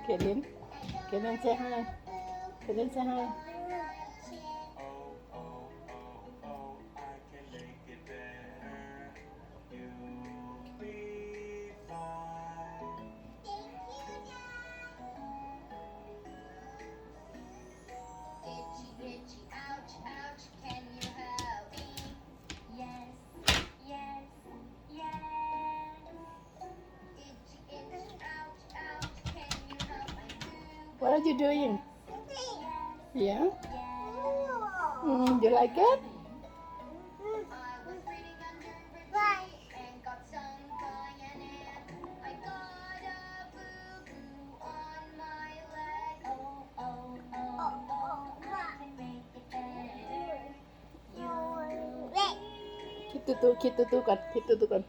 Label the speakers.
Speaker 1: Kaylin. Kaylin, say hi. Kaylin, say hi.
Speaker 2: Itchy, itchy, ouch, ouch, can you help me? Yes, yes, yes. Itchy, itchy, ouch, ouch, can you help my boo?
Speaker 1: What are you doing?
Speaker 2: Yes,
Speaker 1: Yeah?
Speaker 2: yes.
Speaker 1: You like it?
Speaker 2: I was reading under a tree and got stung by an ant. I got a boo-boo on my leg. Oh, oh, oh, oh, I can make it better. You'll be
Speaker 1: Keep tutuก่อน keep tutuก่อน